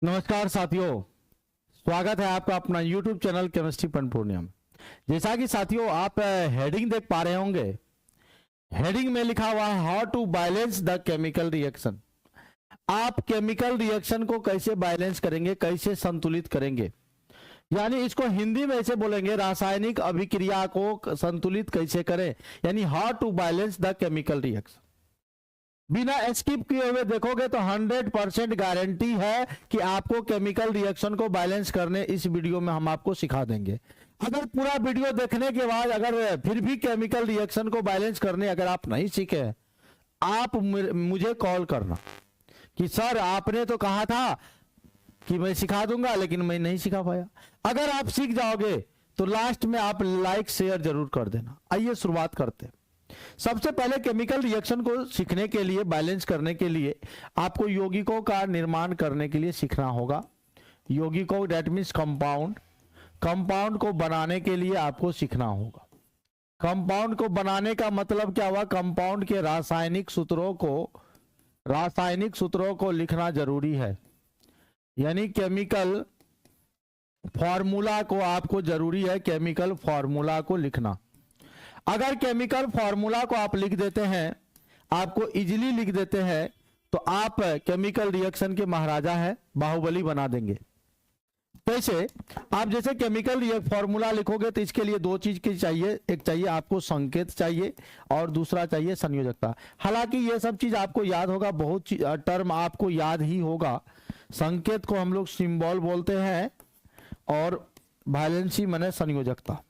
नमस्कार साथियों, स्वागत है आपका अपना YouTube channel chemistry point Purnia में। जैसा कि साथियों आप हेडिंग देख पा रहे होंगे, हेडिंग में लिखा हुआ है how to balance the chemical reaction. आप केमिकल रिएक्शन को कैसे बैलेंस करेंगे, कैसे संतुलित करेंगे, यानी इसको हिंदी में ऐसे बोलेंगे रासायनिक अभिक्रिया को संतुलित कैसे करें, यानी how to balance the chemical reaction. बिना स्किप किए हुए देखोगे तो 100% गारंटी है कि आपको केमिकल रिएक्शन को बैलेंस करने इस वीडियो में हम आपको सिखा देंगे। अगर पूरा वीडियो देखने के बाद अगर फिर भी केमिकल रिएक्शन को बैलेंस करने अगर आप नहीं सीखे, आप मुझे कॉल करना कि सर आपने तो कहा था कि मैं सिखा दूंगा, लेकिन मैं नहीं सिखा पाया। अगर आप सीख जाओगे तो लास्ट में आप लाइक शेयर जरूर कर देना। आइए शुरुआत करते हैं। सबसे पहले केमिकल रिएक्शन को सीखने के लिए, बैलेंस करने के लिए आपको यौगिकों का निर्माण करने के लिए सीखना होगा। यौगिकों दैट मीन्स कंपाउंड, कंपाउंड को बनाने के लिए आपको सीखना होगा। कंपाउंड को बनाने का मतलब क्या हुआ? कंपाउंड के रासायनिक सूत्रों को लिखना जरूरी है, यानी केमिकल फॉर्मूला को आपको जरूरी है, केमिकल फॉर्मूला को लिखना। अगर केमिकल फॉर्मूला को आप लिख देते हैं, आपको इजीली लिख देते हैं, तो आप केमिकल रिएक्शन के महाराजा हैं, बाहुबली बना देंगे। कैसे? आप जैसे केमिकल फॉर्मूला लिखोगे तो इसके लिए दो चीज की चाहिए, एक चाहिए आपको संकेत चाहिए और दूसरा चाहिए संयोजकता। हालांकि ये सब चीज आपको याद होगा, बहुत टर्म आपको याद ही होगा। संकेत को हम लोग सिंबल बोलते हैं और वैलेंसी माने संयोजकता।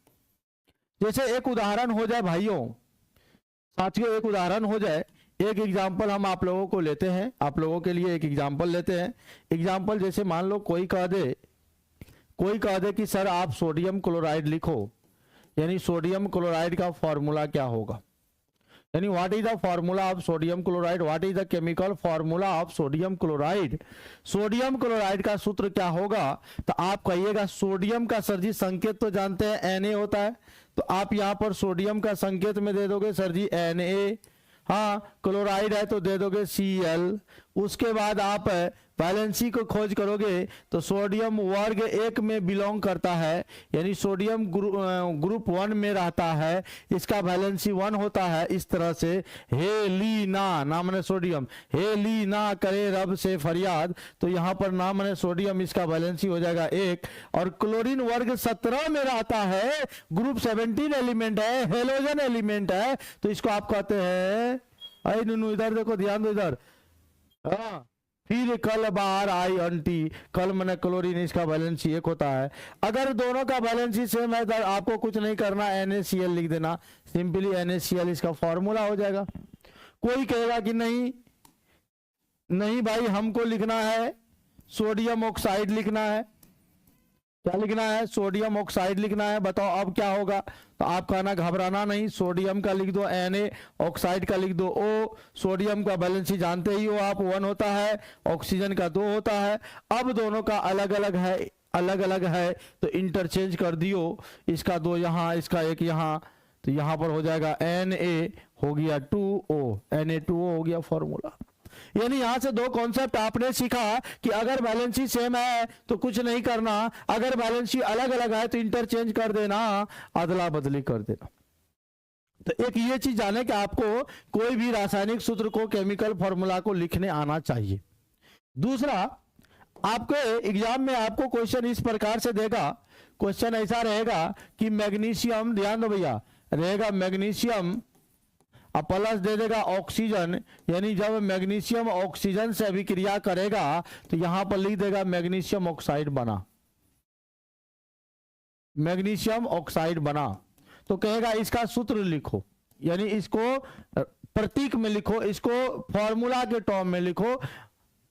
जैसे एक उदाहरण हो जाए भाइयों, साथियों, एक उदाहरण हो जाए, एक एग्जाम्पल हम आप लोगों को लेते हैं, आप लोगों के लिए एक एग्जाम्पल लेते हैं। एग्जाम्पल जैसे मान लो कोई कह दे कि सर आप सोडियम क्लोराइड लिखो, यानी सोडियम क्लोराइड का फॉर्मूला क्या होगा, यानी what is the formula of sodium chloride, what is the chemical formula of sodium chloride. Sodium chloride का सूत्र क्या होगा? तो आप कहिएगा सोडियम का सर जी संकेत तो जानते हैं Na होता है, तो आप यहां पर सोडियम का संकेत में दे दोगे सर जी Na। हाँ, क्लोराइड है तो दे दोगे Cl। उसके बाद आप वैलेंसी को खोज करोगे तो सोडियम वर्ग 1 में बिलोंग करता है, यानी सोडियम ग्रुप 1 में रहता है, इसका वैलेंसी 1 होता है। इस तरह से हेलीना, नाम ने सोडियम, हेलीना करे रब से फरियाद, तो यहां पर नाम ने सोडियम, इसका वैलेंसी हो जाएगा 1। और क्लोरीन वर्ग 17 में रहता है, ग्रुप 17 एलिमेंट है, हेलोजन एलिमेंट है, तो इसको आप कहते हैं, अरे नुनू इधर देखो, ध्यान दो इधर। हाँ, फिर कल बाहर आई अंटी, कल मैंने क्लोरीन, इसका वैलेंसी 1 होता है। अगर दोनों का वैलेंसी सेम है तो आपको कुछ नहीं करना, NaCl लिख देना, सिंपली NaCl इसका फॉर्मूला हो जाएगा। कोई कहेगा कि नहीं भाई हमको लिखना है सोडियम ऑक्साइड लिखना है, क्या लिखना है? सोडियम ऑक्साइड लिखना है, बताओ अब क्या होगा? तो आप कहना घबराना नहीं, सोडियम का लिख दो Na, ऑक्साइड का लिख दो O। सोडियम का बैलेंसी जानते ही हो आप, 1 होता है, ऑक्सीजन का 2 होता है। अब दोनों का अलग अलग है तो इंटरचेंज कर दियो, इसका 2 यहाँ, इसका 1 यहाँ, तो यहाँ पर हो जाएगा Na हो गया 2O, Na2O हो गया फॉर्मूला। यानी यहां से दो कॉन्सेप्ट आपने सीखा कि अगर बैलेंसी सेम है तो कुछ नहीं करना, अगर बैलेंसी अलग अलग है तो इंटरचेंज कर देना, अदला बदली कर देना। तो एक ये चीज जाने कि आपको कोई भी रासायनिक सूत्र को, केमिकल फॉर्मूला को लिखने आना चाहिए। दूसरा, आपके एग्जाम में आपको क्वेश्चन इस प्रकार से देगा, क्वेश्चन ऐसा रहेगा कि मैग्नीशियम, ध्यान दो भैया, रहेगा मैग्नीशियम प्लस दे देगा ऑक्सीजन, यानी जब मैग्नीशियम ऑक्सीजन से अभिक्रिया करेगा तो यहां पर लिख देगा मैग्नीशियम ऑक्साइड बना, मैग्नीशियम ऑक्साइड बना। तो कहेगा इसका सूत्र लिखो, यानी इसको प्रतीक में लिखो, इसको फॉर्मूला के टर्म में लिखो।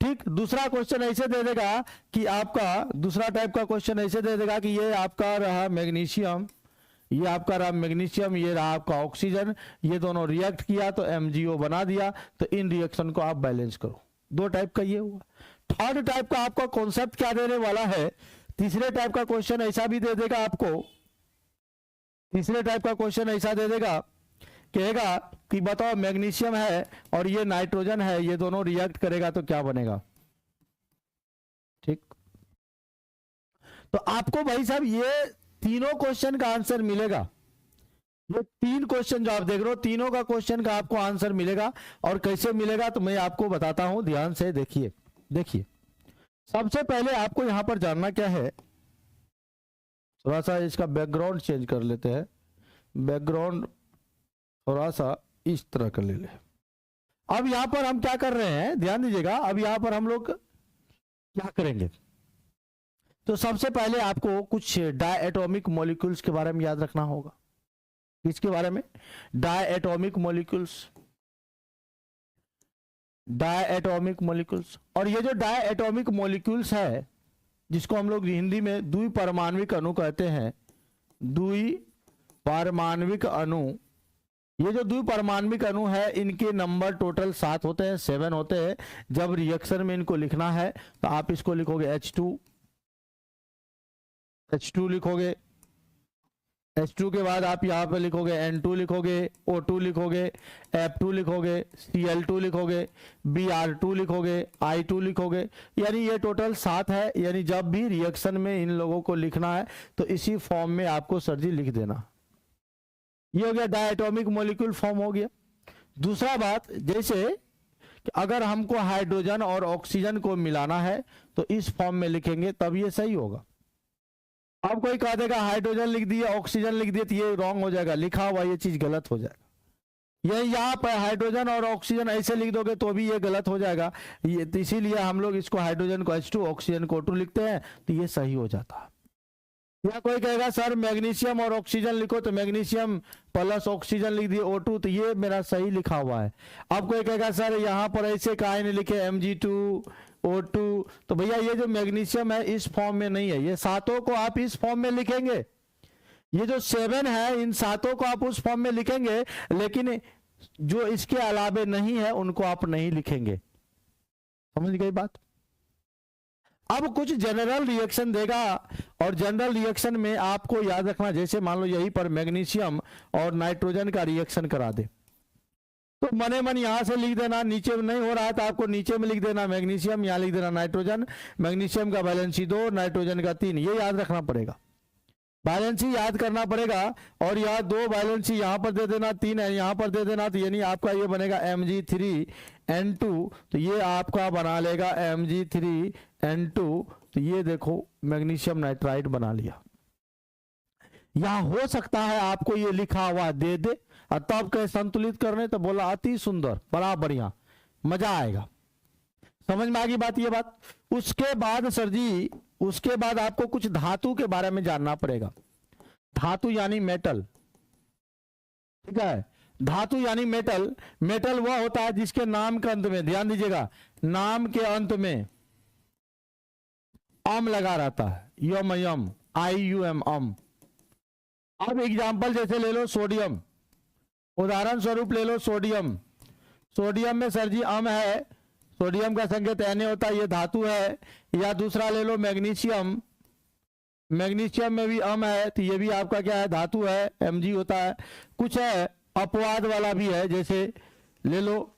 ठीक। दूसरा क्वेश्चन ऐसे दे देगा कि आपका, दूसरा टाइप का क्वेश्चन ऐसे दे देगा कि ये आपका रहा मैग्नीशियम, ये आपका रहा मैग्नीशियम, ये रहा आपका ऑक्सीजन, ये दोनों रिएक्ट किया तो MgO बना दिया, तो इन रिएक्शन को आप बैलेंस करो। दो टाइप का ये हुआ। थर्ड टाइप का आपका कॉन्सेप्ट क्या देने वाला है? तीसरे टाइप का क्वेश्चन ऐसा भी दे देगा आपको, तीसरे टाइप का क्वेश्चन ऐसा दे देगा, कहेगा कि बताओ मैग्नीशियम है और ये नाइट्रोजन है, ये दोनों रिएक्ट करेगा तो क्या बनेगा? ठीक। तो आपको भाई साहब ये तीनों क्वेश्चन का आंसर मिलेगा। ये 3 क्वेश्चन जो आप देख रहे हो, तीनों का क्वेश्चन का आपको आंसर मिलेगा। और कैसे मिलेगा तो मैं आपको बताता हूं, ध्यान से देखिए। देखिए सबसे पहले आपको यहां पर जानना क्या है, थोड़ा सा इसका बैकग्राउंड चेंज कर लेते हैं। बैकग्राउंड थोड़ा सा इस तरह कर ले। अब यहां पर हम क्या कर रहे हैं, ध्यान दीजिएगा। अब यहां पर हम लोग क्या करेंगे, तो सबसे पहले आपको कुछ डायएटॉमिक मॉलिक्यूल्स के बारे में याद रखना होगा। किसके बारे में? डायएटॉमिक मॉलिक्यूल्स। डायएटॉमिक मॉलिक्यूल्स। और ये जो डायएटॉमिक मॉलिक्यूल्स है, जिसको हम लोग हिंदी में द्विपरमाण्विक अणु कहते हैं, द्विपरमाण्विक अणु। ये जो द्विपरमाण्विक अणु है, इनके नंबर टोटल 7 होते हैं, 7 होते हैं। जब रिएक्शन में इनको लिखना है तो आप इसको लिखोगे H2 लिखोगे। H2 के बाद आप यहाँ पे लिखोगे N2 लिखोगे, O2 लिखोगे, F2 लिखोगे, Cl2 लिखोगे, Br2 लिखोगे, I2 लिखोगे। यानी ये टोटल 7 है। यानी जब भी रिएक्शन में इन लोगों को लिखना है तो इसी फॉर्म में आपको सर जी लिख देना। ये हो गया डायएटॉमिक मॉलिक्यूल फॉर्म हो गया। दूसरा बात, जैसे कि अगर हमको हाइड्रोजन और ऑक्सीजन को मिलाना है तो इस फॉर्म में लिखेंगे, तब ये सही होगा। अब कोई कह देगा हाइड्रोजन लिख दिया, ऑक्सीजन लिख दिया, तो ये रॉन्ग हो जाएगा, लिखा हुआ ये चीज गलत हो जाएगा। ये यहाँ पर हाइड्रोजन और ऑक्सीजन ऐसे लिख दोगे तो भी ये गलत हो जाएगा। ये तो इसीलिए हम लोग इसको हाइड्रोजन को H2, ऑक्सीजन को O2 लिखते हैं, तो ये सही हो जाता है। या कोई कहेगा सर मैग्नीशियम और ऑक्सीजन लिखो, तो मैग्नीशियम प्लस ऑक्सीजन लिख दिए O2, तो ये मेरा सही लिखा हुआ है। अब कोई कहेगा सर यहाँ पर ऐसे काहे नहीं लिखे Mg2O2, तो भैया ये जो मैग्नीशियम है इस फॉर्म में नहीं है, ये 7 को आप इस फॉर्म में लिखेंगे। ये जो 7 है, इन 7 को आप उस फॉर्म में लिखेंगे, लेकिन जो इसके अलावे नहीं है उनको आप नहीं लिखेंगे। समझ गई बात? अब कुछ जनरल रिएक्शन देगा, और जनरल रिएक्शन में आपको याद रखना, जैसे मान लो यहीं पर मैग्नीशियम और नाइट्रोजन का रिएक्शन करा दे, तो मने मन यहां से लिख देना। नीचे में नहीं हो रहा है तो आपको नीचे में लिख देना मैग्नीशियम, यहां लिख देना नाइट्रोजन। मैग्नीशियम का वैलेंसी 2, नाइट्रोजन का 3, ये याद रखना पड़ेगा। बैलेंसी याद करना पड़ेगा। और यह 2 बैलेंसी यहां पर दे देना, 3 है यहां पर दे देना, तो यानी आपका ये बनेगा Mg3N2, तो ये आपका बना लेगा Mg3N2। तो ये देखो मैग्नीशियम नाइट्राइड बना लिया। यहां हो सकता है आपको ये लिखा हुआ दे दे, और तब कहे संतुलित करने, तो बोला अति सुंदर, बड़ा बढ़िया, मजा आएगा। समझ में आ गई बात? ये बात। उसके बाद सर जी, उसके बाद आपको कुछ धातु के बारे में जानना पड़ेगा। धातु यानी मेटल, ठीक है। धातु यानी मेटल। मेटल वह होता है जिसके नाम के अंत में, ध्यान दीजिएगा, नाम के अंत में अम लगा रहता है, यम यम, IUM, अम। अब एग्जाम्पल जैसे ले लो सोडियम, उदाहरण स्वरूप ले लो सोडियम। सोडियम में सर जी अम है, सोडियम का संकेत Na होता है, ये धातु है। या दूसरा ले लो मैग्नीशियम, मैग्नीशियम में भी अम है, तो ये भी आपका क्या है, धातु है, Mg होता है। कुछ है अपवाद वाला भी है, जैसे ले लो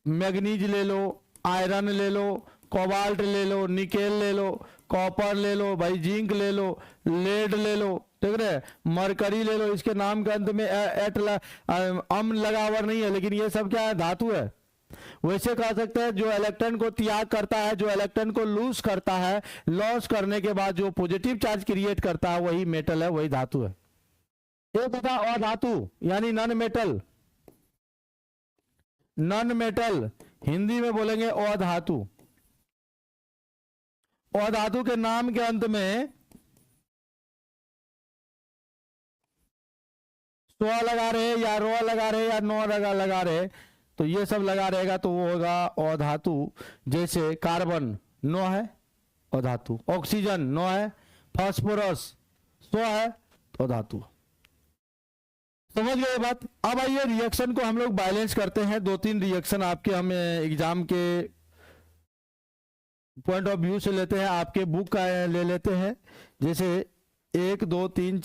मैग्नीज ले लो, आयरन ले लो, कोबाल्ट ले लो, निकेल ले लो, कॉपर ले लो, भाई जिंक ले लो, लेड ले लो, ठीक है, मरकरी ले लो। इसके नाम के अंत में अम लगा हुआ नहीं है, लेकिन ये सब क्या है, धातु है। वैसे कह सकते हैं जो इलेक्ट्रॉन को त्याग करता है, जो इलेक्ट्रॉन को लूज करता है, लॉस करने के बाद जो पॉजिटिव चार्ज क्रिएट करता है, वही मेटल है, वही धातु है। एक होता अधातु यानी non metal. Non metal Hindi में बोलेंगे अधातु। अधातु के नाम के अंत में स्व लगा रहे, या रो लगा रहे, या नो लगा रहे, तो ये सब लगा रहेगा तो वो होगा अधातु। जैसे कार्बन नो है, अधातु। ऑक्सीजन नो है, फास्फोरस स्व है, तो अधातु। समझ गए बात? अब आइए रिएक्शन को हम लोग बैलेंस करते हैं। 2-3 रिएक्शन आपके हम एग्जाम के पॉइंट ऑफ व्यू से लेते हैं, आपके बुक का ले लेते हैं। जैसे 1, 2, 3, 4